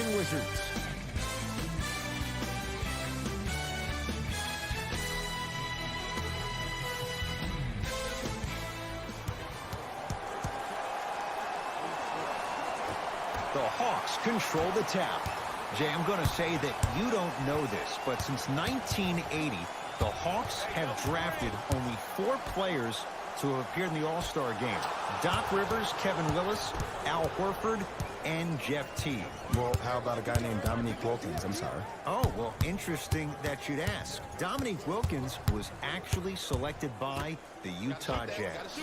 Washington Wizards. The Hawks control the tap. Jay, I'm going to say that you don't know this, but since 1980, the Hawks have drafted only 4 players to have appeared in the All-Star game. Doc Rivers, Kevin Willis, Al Horford, and Jeff Teague. Well, how about a guy named Dominique Wilkins? I'm sorry. Oh, well, interesting that you'd ask. Dominique Wilkins was actually selected by the Utah Jazz.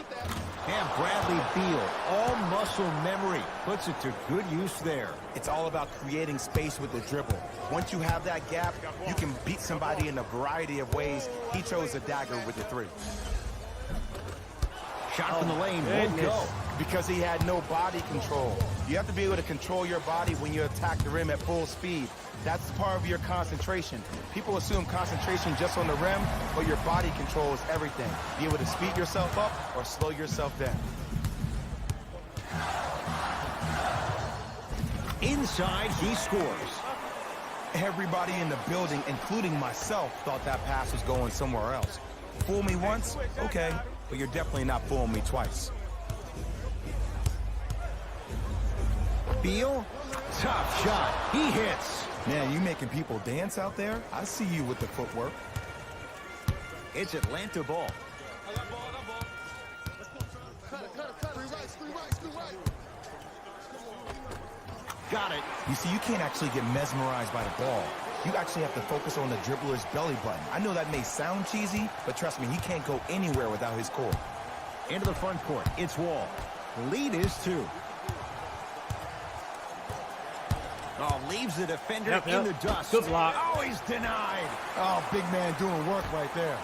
And Bradley Beal, all muscle memory, puts it to good use there. It's all about creating space with the dribble. Once you have that gap, you can beat somebody in a variety of ways. He chose a dagger with the 3. Shot from the lane, won't go. Because he had no body control. You have to be able to control your body when you attack the rim at full speed. That's part of your concentration. People assume concentration just on the rim, but your body control is everything. Be able to speed yourself up or slow yourself down. Inside, he scores. Everybody in the building, including myself, thought that pass was going somewhere else. Fool me once? Okay. But you're definitely not fooling me twice. Beal, tough shot. He hits. Man, you making people dance out there? I see you with the footwork. It's Atlanta ball. Got it. You see, you can't actually get mesmerized by the ball. You actually have to focus on the dribbler's belly button. I know that may sound cheesy, but trust me, he can't go anywhere without his core. Into the front court. It's Wall. The lead is 2. Oh, leaves the defender in the dust. Good block. Oh, he's denied. Oh, big man doing work right there.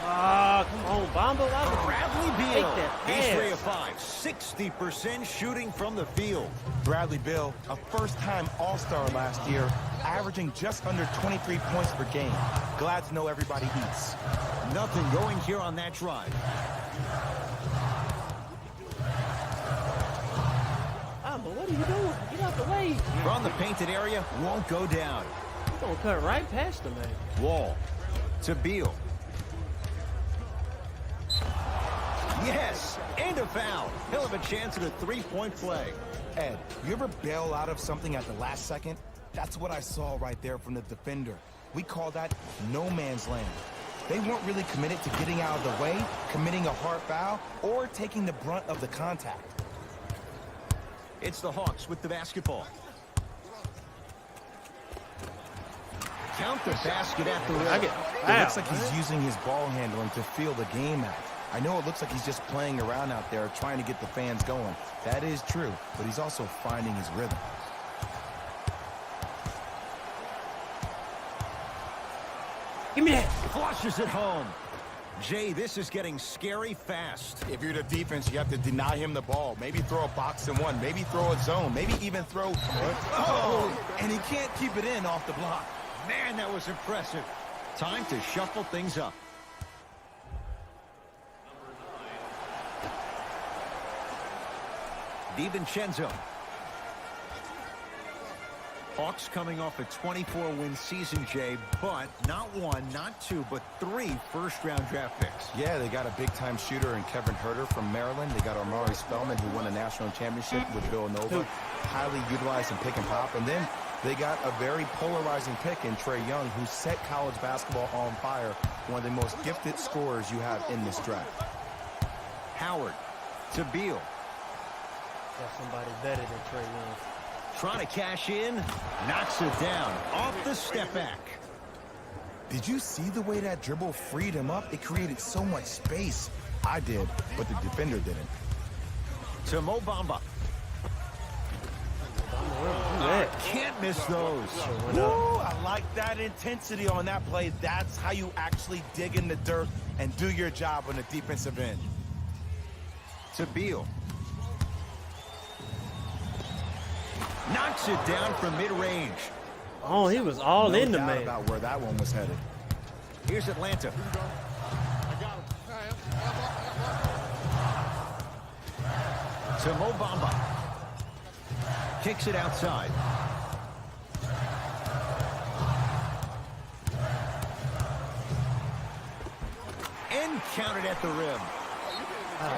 Come on, Bamba. Bradley Beal. He's He's 3 of 5. 60% shooting from the field. Bradley Beal, a first-time All-Star last year, averaging just under 23 points per game. Glad to know everybody eats. Nothing going here on that drive. Bamba, what are you doing? Get out the way. From the painted area, won't go down. You're going to cut right past him, man. Wall to Beal. Yes, and a foul. He'll have a chance at a 3-point play. Ed, you ever bail out of something at the last second? That's what I saw right there from the defender. We call that no man's land. They weren't really committed to getting out of the way, committing a hard foul, or taking the brunt of the contact. It's the Hawks with the basketball. Count the basket at the rim. It looks like he's using his ball handling to feel the game out. I know it looks like he's just playing around out there, trying to get the fans going. That is true, but he's also finding his rhythm. Give me that. Flushes it home. Jay, this is getting scary fast. If you're the defense, you have to deny him the ball. Maybe throw a box and one. Maybe throw a zone. Maybe even throw... Oh! And he can't keep it in off the block. Man, that was impressive. Time to shuffle things up. DiVincenzo. Hawks coming off a 24-win season, Jay, but not 1, not 2, but 3 first-round draft picks. Yeah, they got a big-time shooter in Kevin Huerter from Maryland. They got Omari Spellman, who won a national championship with Villanova, highly utilized in pick and pop. And then they got a very polarizing pick in Trae Young, who set college basketball on fire, one of the most gifted scorers you have in this draft. Howard to Beal. Got somebody better than Trae Young. Trying to cash in, knocks it down, off the step back. Did you see the way that dribble freed him up? It created so much space. I did, but the defender didn't. To Mo Bamba. Can't miss those. Ooh, I like that intensity on that play. That's how you actually dig in the dirt and do your job on the defensive end. To Beal. Knocks it down from mid-range. Oh, he was all in the man. About where that one was headed. Here's Atlanta. To Mo Bamba. Kicks it outside. And counted at the rim.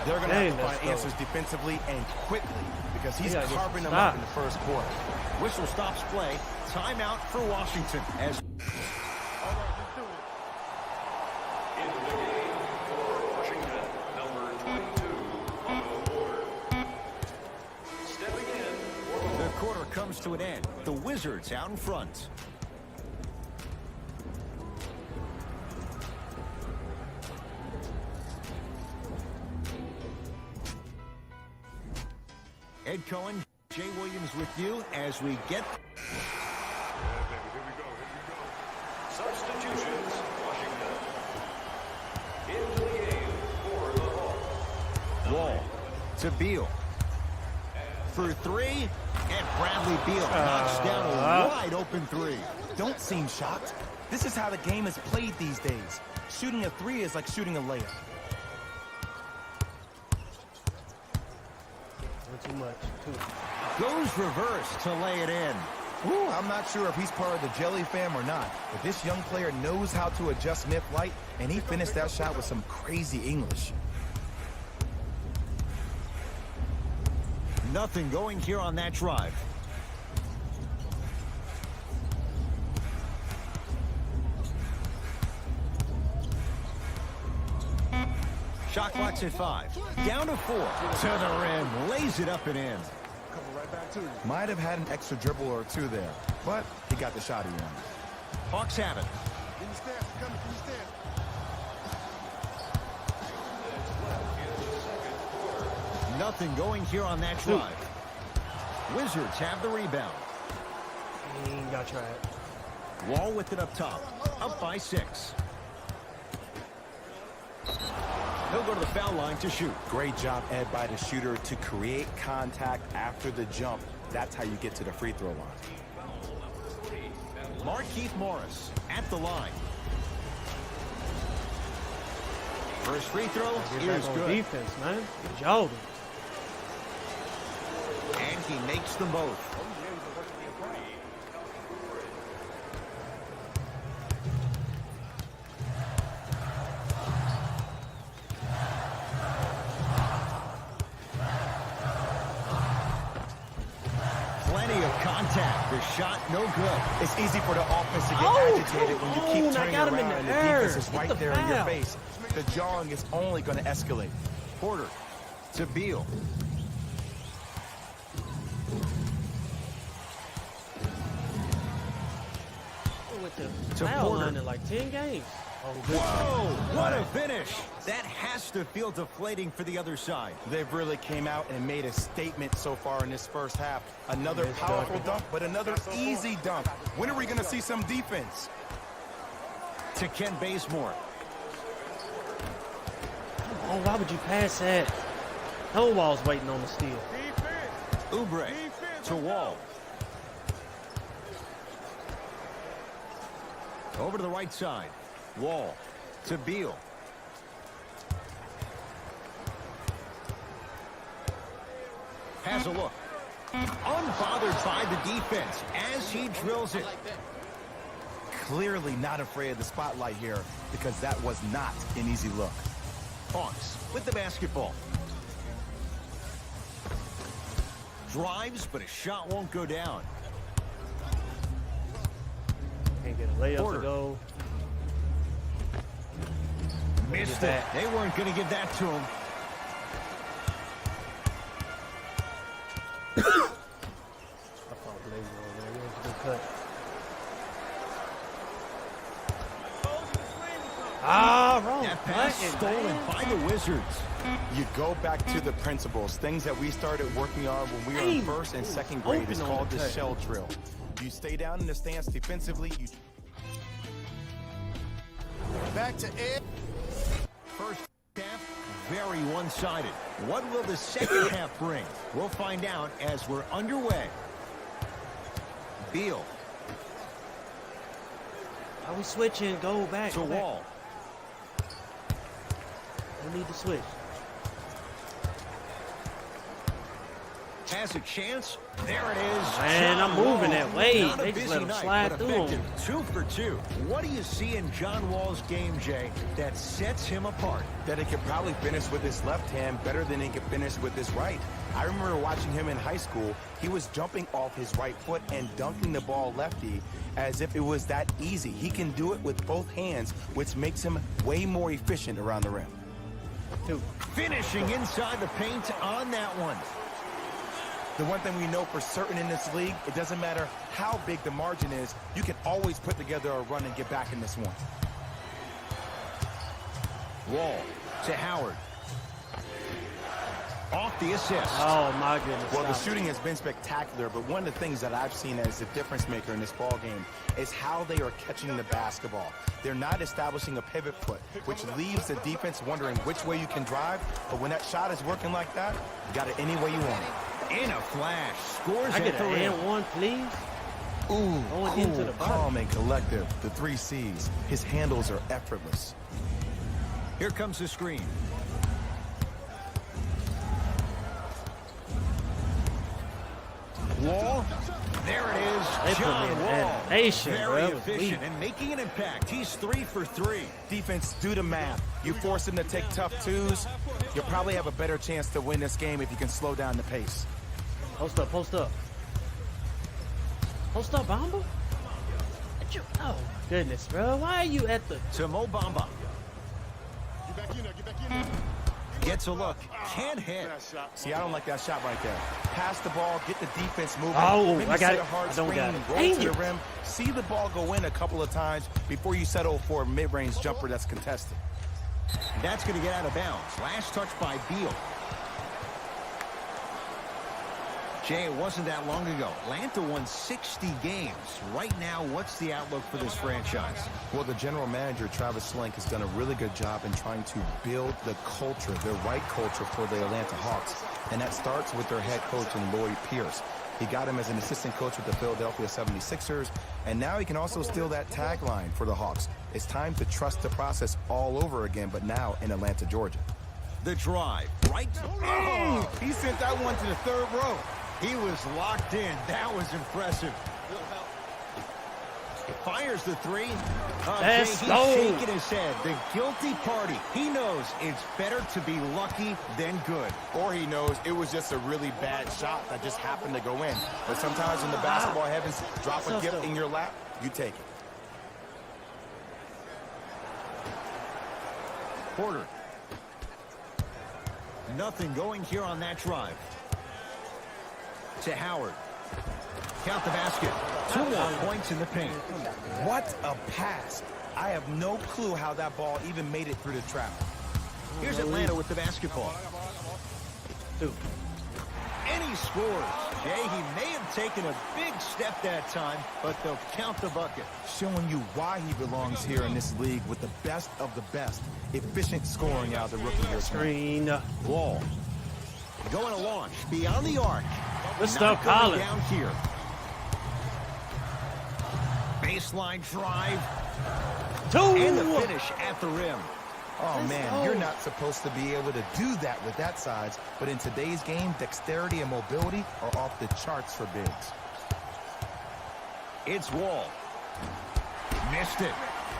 They're going to have to find answers defensively and quickly because he's carving them up in the first quarter. Whistle stops play. Timeout for Washington. As the quarter comes to an end. The Wizards out in front. Ed Cohen, Jay Williams with you as we get... Substitutions, Washington. Into the game for the Hawks. Wall to Beal. For three, and Bradley Beal knocks down a wide-open three. Don't seem shocked. This is how the game is played these days. Shooting a three is like shooting a layup. Too much. Goes reverse to lay it in. Ooh, I'm not sure if he's part of the Jelly fam or not, but this young player knows how to adjust mid-flight, and he finished that shot with some crazy English. Nothing going here on that drive. Shot clock's at 5. Down to 4. To the rim. Lays it up and in. Might have had an extra dribble or two there, but he got the shot he wanted. Hawks have it. Nothing going here on that drive. Wizards have the rebound. He ain't got to try it. Wall with it up top. Up by 6. He'll go to the foul line to shoot. Great job, Ed, by the shooter to create contact after the jump. That's how you get to the free throw line. Markieff Morris at the line. First free throw is good. Defense, man. Jordan. And he makes them both. Plenty of contact. The shot no good. It's easy for the offense to get agitated when you keep turning got him around in the and the air. defense is Get right the there in your foul. face. The jawing is only going to escalate. Porter to Beal. To Porter in like 10 games. Oh, good. Whoa, what a finish. That has to feel deflating for the other side. They've really came out and made a statement so far in this first half. Another powerful dunk, but another easy dunk. When are we going to see some defense? To Ken Bazemore. Oh, why would you pass that? No Wall's waiting on the steal. Oubre to Wall. Over to the right side. Wall to Beal. Has a look. Unbothered by the defense as he drills it. Clearly not afraid of the spotlight here because that was not an easy look. Hawks with the basketball. Drives, but a shot won't go down. Can't get a layup Porter. to go. Missed it. They weren't going to give that to him. I thought Blazer was there. It was a good cut. Ah, wrong. That pass stolen by the Wizards. You go back to the principles, things that we started working on when we were in first and second grade. It's called the shell drill. You stay down in the stance defensively. Back to Ed. First half, very one-sided. What will the second half bring? We'll find out as we're underway. Beal Are we switching? Go back. to Go back. Wall. We need to switch. has a chance. There it is. Man, I'm moving that way. Not a They just busy let him night, slide but through him. effective 2 for 2. What do you see in John Wall's game, Jay, that sets him apart? That he can probably finish with his left hand better than he can finish with his right. I remember watching him in high school. He was jumping off his right foot and dunking the ball lefty as if it was that easy. He can do it with both hands, which makes him way more efficient around the rim. Finishing inside the paint on that one. The one thing we know for certain in this league, it doesn't matter how big the margin is, you can always put together a run and get back in this one. Wall to Howard. Off the assist. Oh, my goodness. Well, the Stop. shooting has been spectacular, but one of the things that I've seen as the difference maker in this ball game is how they are catching the basketball. They're not establishing a pivot foot, which leaves the defense wondering which way you can drive, but when that shot is working like that, you got it any way you want it. In a flash. Scores I get at the an rim. and one, please. Ooh, Going into the bottom. calm and collective, the 3 C's. His handles are effortless. Here comes the screen. Wall. There it is. They put John me in Wall. animation, bro. Very It was efficient weak. and making an impact. He's 3 for 3. Defense, do the math. You force him to take tough twos, you'll probably have a better chance to win this game if you can slow down the pace. Post up, post up. Post up, Bamba? Oh, my goodness, bro. Why are you at the... To Mo Bamba. Gets a look. Can't hit. See, I don't like that shot right there. Pass the ball, get the defense moving. Oh, maybe I got set it. a hard I don't screen, got it. roll Dang to the it. rim. See the ball go in a couple of times before you settle for a mid-range jumper that's contested. That's going to get out of bounds. Last touch by Beal. Jay, it wasn't that long ago. Atlanta won 60 games. Right now, what's the outlook for this franchise? Well, the general manager, Travis Slank, has done a really good job in trying to build the culture, the right culture for the Atlanta Hawks. And that starts with their head coach in Lloyd Pierce. He got him as an assistant coach with the Philadelphia 76ers, and now he can also steal that tagline for the Hawks. It's time to trust the process all over again, but now in Atlanta, Georgia. The drive. Right. Oh, he sent that one to the third row. He was locked in. That was impressive. Fires the 3. Let's Jay, go. he's shaking his head. The guilty party. He knows it's better to be lucky than good. Or he knows it was just a really bad shot that just happened to go in. But sometimes when the basketball heavens drop a gift in your lap, you take it. Porter. Nothing going here on that drive. To Howard. Count the basket. 2 more points in the paint. What a pass. I have no clue how that ball even made it through the trap. Here's Atlanta with the basketball. And he scores. Jay, he may have taken a big step that time, but they'll count the bucket. Showing you why he belongs here in this league with the best of the best. Efficient scoring out of the rookie here. Screen. Wall. Going to launch beyond the arc. Let's Not stop going calling. down here. Baseline drive. 2. And the finish at the rim. Oh, Let's man, go. you're not supposed to be able to do that with that size. But in today's game, dexterity and mobility are off the charts for bigs. It's Wall. Missed it.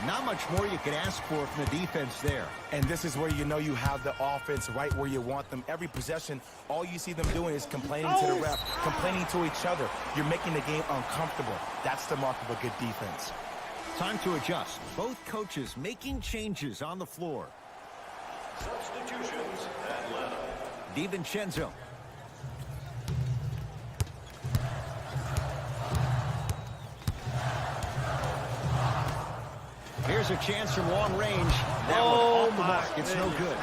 Not much more you could ask for from the defense there. And this is where you know you have the offense right where you want them. Every possession, all you see them doing is complaining to the ref, complaining to each other. You're making the game uncomfortable. That's the mark of a good defense. Time to adjust. Both coaches making changes on the floor. Substitutions, Atlanta. DiVincenzo. Here's a chance from long range. That one off the mark. It's no good.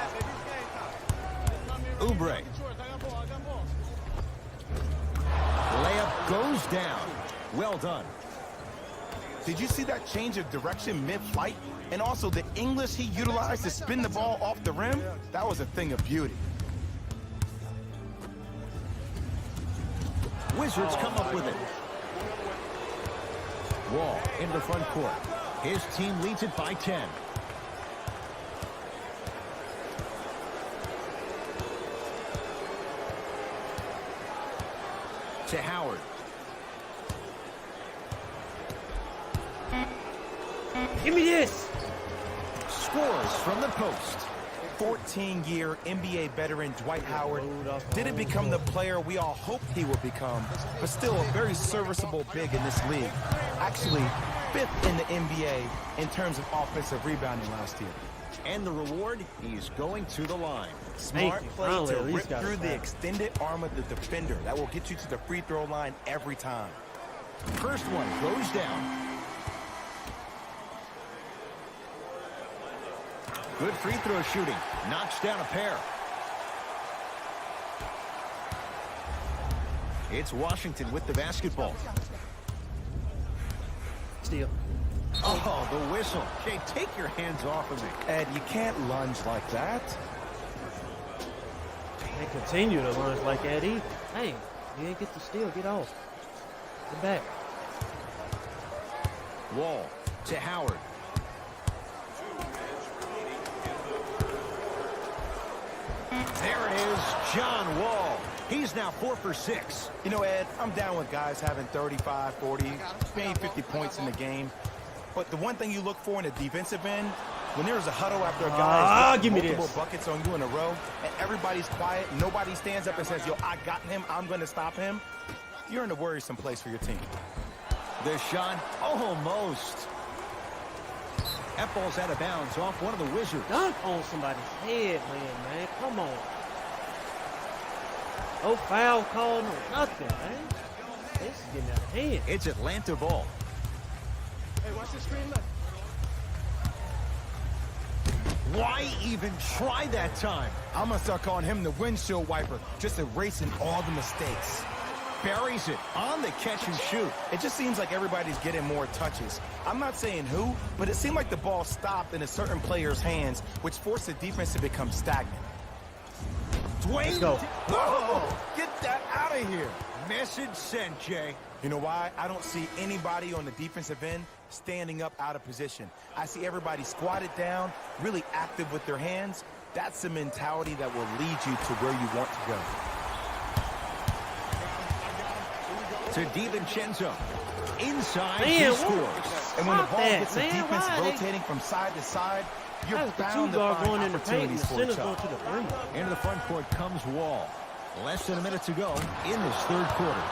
Oubre. Layup goes down. Well done. Did you see that change of direction mid-flight? And also the English he utilized to spin the ball off the rim? That was a thing of beauty. Wizards come up with it. Wall in the front court. His team leads it by 10. to Howard. Give me this. Scores from the post. 14-year NBA veteran Dwight Howard didn't become the player we all hoped he would become, but still a very serviceable big in this league. Actually, 5th in the NBA in terms of offensive rebounding last year. And the reward, he's going to the line. Smart play Finally, to at least rip got through it the back. extended arm of the defender. That will get you to the free throw line every time. First one goes down. Good free throw shooting. Knocks down a pair. It's Washington with the basketball. Steal. Oh, the whistle. Jay, take your hands off of me. Ed, you can't lunge like that. And continue to lunge like Eddie. Hey, you ain't get the steal. Get off. Get back. Wall to Howard. There it is, John Wall. He's now 4 for 6. You know, Ed, I'm down with guys having 35, 40, maybe 50 points in the game. But the one thing you look for in a defensive end, when there's a huddle after a guy's give me multiple this. buckets on you in a row, and everybody's quiet, nobody stands up and says, yo, I got him, I'm going to stop him, you're in a worrisome place for your team. The shot, almost. That ball's out of bounds off one of the Wizards. Dunk on somebody's head, man. Come on. No foul call, no nothing, man. This is getting out of hand. It's Atlanta ball. Hey, watch the screen left. Why even try that time? I'm going to start calling him the windshield wiper, just erasing all the mistakes. Buries it on the catch and shoot. It just seems like everybody's getting more touches. I'm not saying who, but it seemed like the ball stopped in a certain player's hands, which forced the defense to become stagnant. Dwayne. Let's go. Whoa! Get that out of here! Message sent, Jay. You know why? I don't see anybody on the defensive end standing up out of position. I see everybody squatted down, really active with their hands. That's the mentality that will lead you to where you want to go. To DiVincenzo. Inside, Man, he scores. And when the Stop ball that, gets the man. defense Why are they- rotating from side to side, you're How's the bound to two-guard find going in the paint and opportunities the for center's each going other. to the rim? Into the front court comes Wall. Less than a minute to go in this third quarter.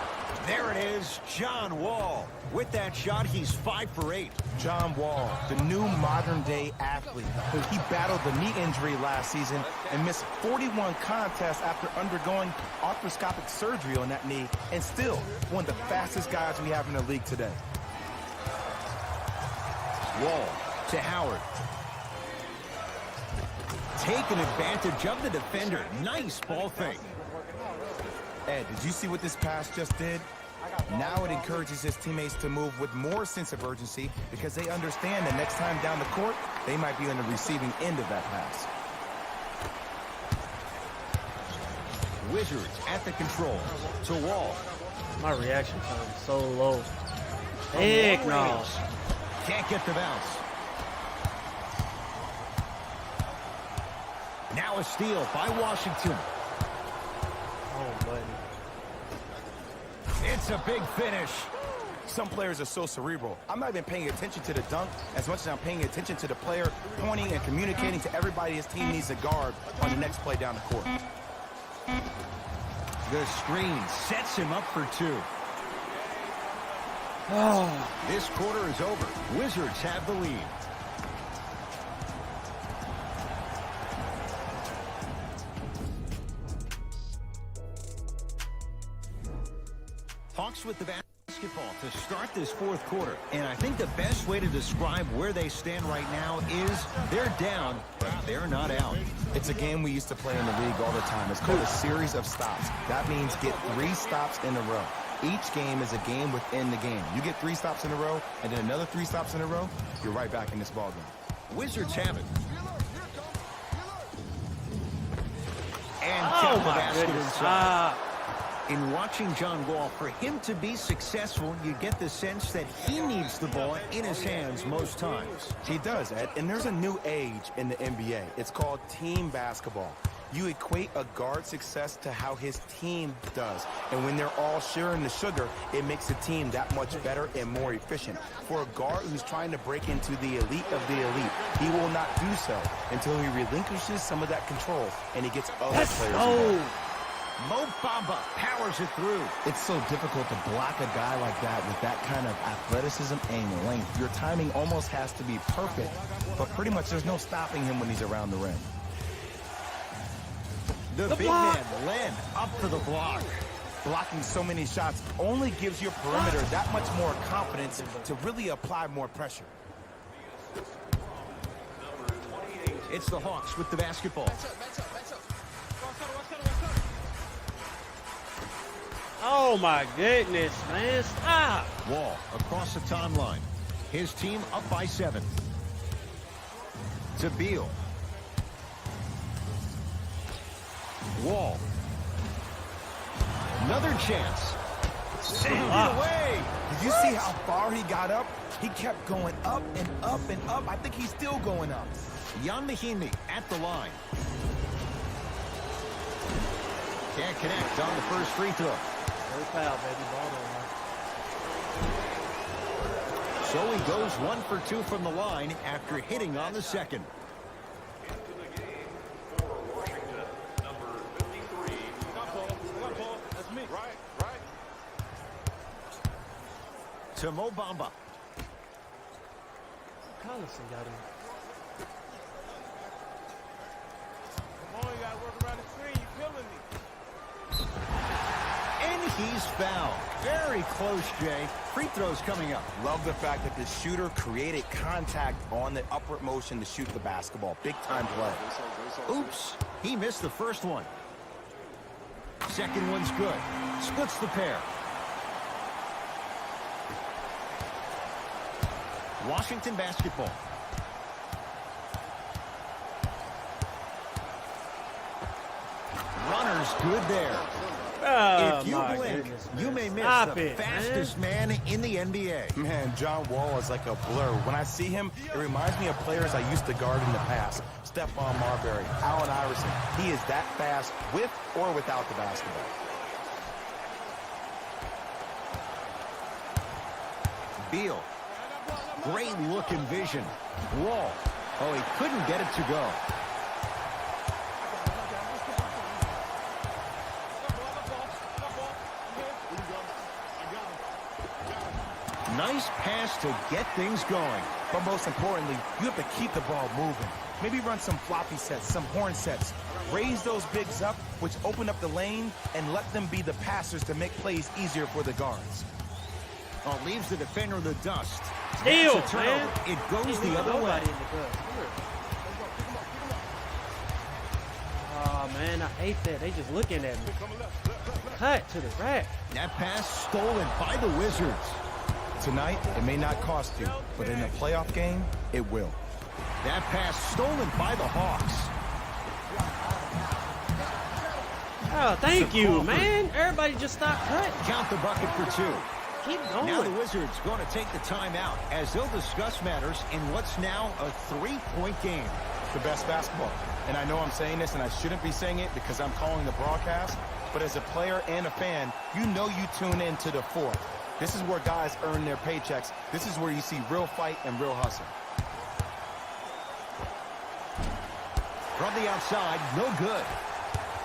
There it is, John Wall. With that shot, he's 5 for 8. John Wall, the new modern-day athlete. He battled the knee injury last season and missed 41 contests after undergoing arthroscopic surgery on that knee, and still one of the fastest guys we have in the league today. Wall to Howard. Taking advantage of the defender. Nice ball fake. Ed, did you see what this pass just did? Now it encourages his teammates to move with more sense of urgency because they understand that next time down the court, they might be on the receiving end of that pass. Wizards at the control. To Wall. My reaction time is so low. Heck no. Can't get the bounce. Now a steal by Washington. Oh, buddy. It's a big finish. Some players are so cerebral. I'm not even paying attention to the dunk as much as I'm paying attention to the player pointing and communicating to everybody his team needs to guard on the next play down the court. The screen sets him up for 2. This quarter is over. Wizards have the lead. Hawks with the basketball to start this fourth quarter. And I think the best way to describe where they stand right now is they're down, but they're not out. It's a game we used to play in the league all the time. It's called a series of stops. That means get 3 stops in a row. Each game is a game within the game. You get 3 stops in a row, and then another 3 stops in a row, you're right back in this ballgame. Wizards have it. And Oh, count the my basket goodness. inside. In watching John Wall, for him to be successful, you get the sense that he needs the ball in his hands most times. He does, Ed, and there's a new age in the NBA. It's called team basketball. You equate a guard success to how his team does. And when they're all sharing the sugar, it makes the team that much better and more efficient. For a guard who's trying to break into the elite of the elite, he will not do so until he relinquishes some of that control and he gets other players involved. Mo Bamba powers it through. It's so difficult to block a guy like that with that kind of athleticism and length. Your timing almost has to be perfect, but pretty much there's no stopping him when he's around the rim. The big block. man, Len, up for the block. Blocking so many shots only gives your perimeter that much more confidence to really apply more pressure. It's the Hawks with the basketball. Oh my goodness, man. Stop. Wall across the timeline. His team up by 7. To Beal. Wall. Another chance. Send it away. Did you see how far he got up? He kept going up and up and up. I think he's still going up. Jan Mahimi at the line. Can't connect on the first free throw. No foul, baby. Ball don't lie. So he goes 1 for 2 from the line after hitting on the second. Into the game for Washington, number 53. Got ball. That's me. Right. To Mo Bamba. Collison got him. Come on, you gotta work around the screen. You're killing me. And he's fouled. Very close, Jay. Free throws coming up. Love the fact that the shooter created contact on the upward motion to shoot the basketball. Big time play. Oops, he missed the first one. Second one's good. Splits the pair. Washington basketball. Runner's good there. Oh, If you my blink, goodness, you man. may miss Stop the it, fastest man in the NBA. Man, John Wall is like a blur. When I see him, it reminds me of players I used to guard in the past. Stephon Marbury, Allen Iverson. He is that fast with or without the basketball. Beal. Great look and vision. Wall. Oh, he couldn't get it to go. Nice pass to get things going. But most importantly, you have to keep the ball moving. Maybe run some floppy sets, some horn sets. Raise those bigs up, which open up the lane, and let them be the passers to make plays easier for the guards. Oh, leaves the defender in the dust. Steal, That's a turnover. man. It goes the other way. Nobody in the dust. Come here. Oh, man, I hate that. They just looking at me. Cut to the rack. That pass stolen by the Wizards. Tonight, it may not cost you, but in a playoff game, it will. That pass stolen by the Hawks. Oh, thank you, man. Everybody just stop cutting. Count the bucket for 2. Keep Now the going. Wizards going to take the timeout as they'll discuss matters in what's now a 3-point game. The best basketball. And I know I'm saying this, and I shouldn't be saying it because I'm calling the broadcast, but as a player and a fan, you know you tune in to the fourth. This is where guys earn their paychecks. This is where you see real fight and real hustle. From the outside, no good.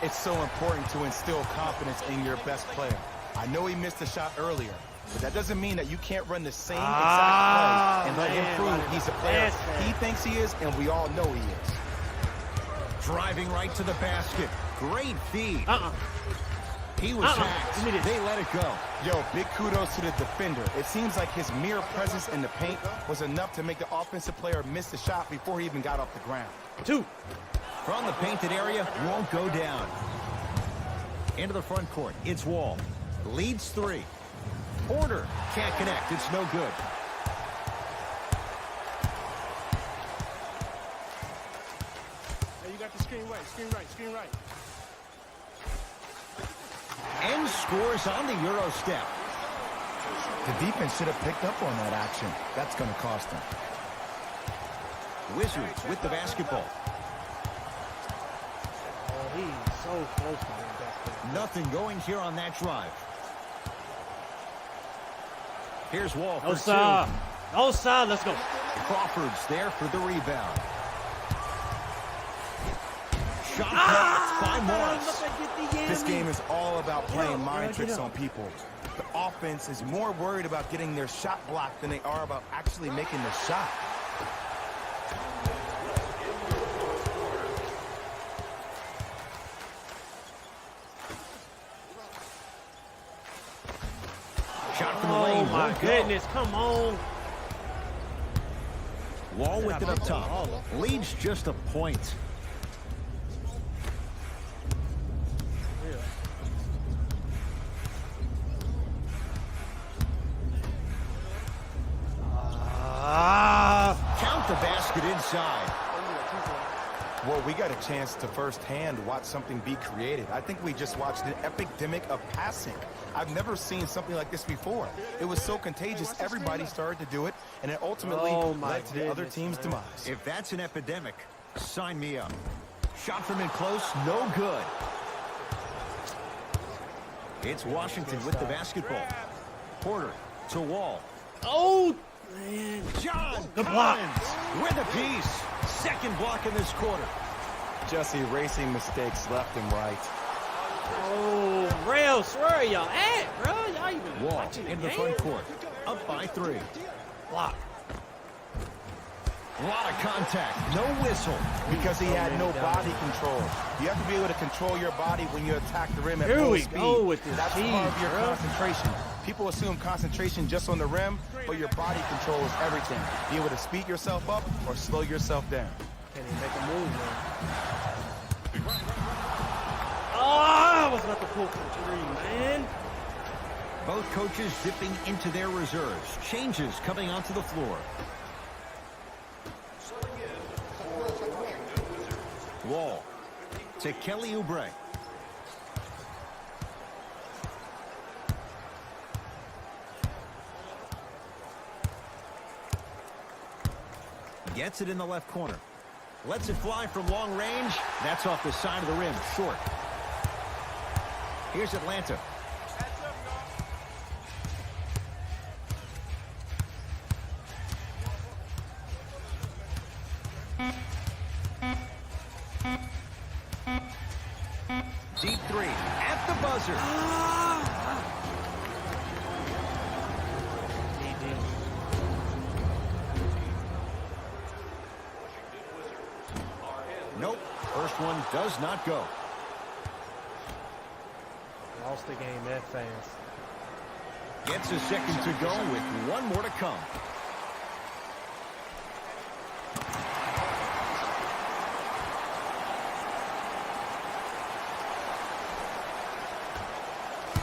It's so important to instill confidence in your best player. I know he missed a shot earlier, but that doesn't mean that you can't run the same exact play and let him prove he's a player he thinks he is, and we all know he is. Driving right to the basket. Great feed. He was hacked. Give me this. They let it go. Yo, big kudos to the defender. It seems like his mere presence in the paint was enough to make the offensive player miss the shot before he even got off the ground. 2. From the painted area, won't go down. Into the front court, it's Wall. Leads 3. Porter can't connect. It's no good. Hey, you got the screen right. And scores on the Euro step. The defense should have picked up on that action. That's going to cost them. Wizards with the basketball. Oh, he so close to being back there. Nothing going here on that drive. Here's Wall for Osai. two. Osai, let's go. Crawford's there for the rebound. Shot blocked by Morris. This game is all about playing up, mind bro, tricks get up. on people. The offense is more worried about getting their shot blocked than they are about actually making the shot. Shot from the Oh lane. my won't go. goodness, come on. Wall with it up top. Leads just a point. Count the basket inside. Well, we got a chance to firsthand watch something be created. I think we just watched an epidemic of passing. I've never seen something like this before. It was so contagious, everybody started to do it, and it ultimately led to the other team's demise. If that's an epidemic, sign me up. Shot from in close, no good. It's Washington with the basketball. Porter to Wall. Oh, man. John Good block. Collins with a piece. Second block in this quarter. Just erasing mistakes left and right. Oh, Rails, where are y'all at, bro? Y'all even Wall watching the in the game? front court. Up by 3. Block. A lot of contact. No whistle. Because he had no body control. You have to be able to control your body when you attack the rim at Here full we speed. go with this That's cheese, part of your bro. concentration. People assume concentration just on the rim, but your body control is everything. Be able to speed yourself up or slow yourself down. Can't even make a move, man. Oh, I was about to pull for the 3, man. Both coaches dipping into their reserves. Changes coming onto the floor. Wall to Kelly Oubre. Gets it in the left corner. Lets it fly from long range. That's off the side of the rim, short. Here's Atlanta. Deep 3 at the buzzer. Nope. First one does not go. Lost the game that fast. Gets a second to go with one more to come.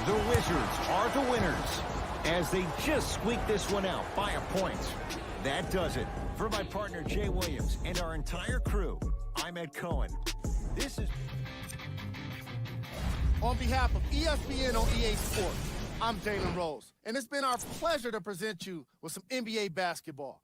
The Wizards are the winners as they just squeak this one out by a point. That does it. For my partner Jay Williams and our entire crew, I'm Ed Cohen. This is... On behalf of ESPN on EA Sports, I'm Jalen Rose, and it's been our pleasure to present you with some NBA basketball.